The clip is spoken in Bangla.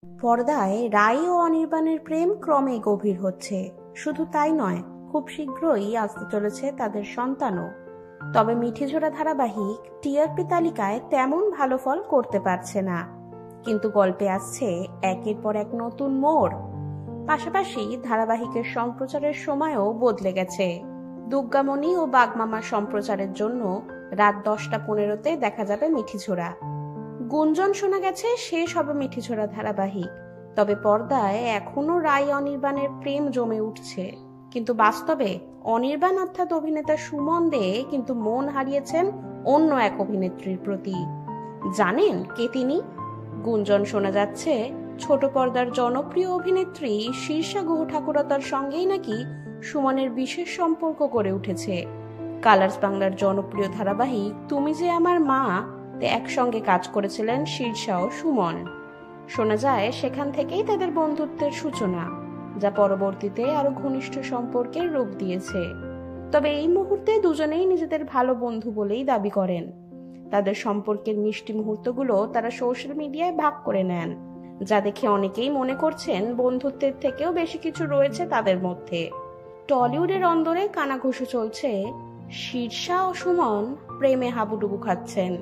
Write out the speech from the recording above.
পর্দায় রাই ও অনির্বাণের প্রেম ক্রমে গভীর হচ্ছে। শুধু তাই নয়, খুব শীঘ্রই আসতে চলেছে তাদের সন্তানও। তবে মিঠিঝোড়া ধারাবাহিক টিআরপি তালিকায় তেমন ভালো ফল করতে পারছে না, কিন্তু গল্পে আসছে একের পর এক নতুন মোড়। পাশাপাশি ধারাবাহিকের সম্প্রচারের সময়ও বদলে গেছে। দুর্গামণি ও বাগমামার সম্প্রচারের জন্য রাত 10টা 15-তে দেখা যাবে মিঠিঝোড়া। গুঞ্জন শোনা গেছে শেষ হবে মিঠিঝোড়া ধারাবাহিক। তবে পর্দায় এখনো রাই অনির্বাণের প্রেম জমে উঠছে, কিন্তু বাস্তবে অনির্বাণ অর্থাৎ অভিনেতা সুমন দে কিন্তু মন হারিয়েছেন অন্য এক অভিনেত্রীর প্রতি। জানেন কে তিনি? গুঞ্জন শোনা যাচ্ছে ছোট পর্দার জনপ্রিয় অভিনেত্রী শীর্ষা গুহ ঠাকুরতার সঙ্গেই নাকি সুমনের বিশেষ সম্পর্ক গড়ে উঠেছে। কালার্স বাংলার জনপ্রিয় ধারাবাহিক তুমি যে আমার মা একসঙ্গে কাজ করেছিলেন শীর্ষা ও সুমন। শোনা যায় সেখান থেকেই তাদের বন্ধুত্বের সূচনা, যা পরবর্তীতে আরো ঘনিষ্ঠ সম্পর্কের রূপ দিয়েছে। তবে এই মুহূর্তে দুজনেই নিজেদের ভালো বন্ধু বলেই দাবি করেন। তাদের সম্পর্কের মিষ্টি মুহূর্তগুলো তারা সোশ্যাল মিডিয়ায় ভাগ করে নেন, যা দেখে অনেকেই মনে করছেন বন্ধুত্বের থেকেও বেশি কিছু রয়েছে তাদের মধ্যে। টলিউডের অন্দরে কানাঘুষো চলছে, শীর্ষা ও সুমন প্রেমে হাবুডুবু খাচ্ছেন।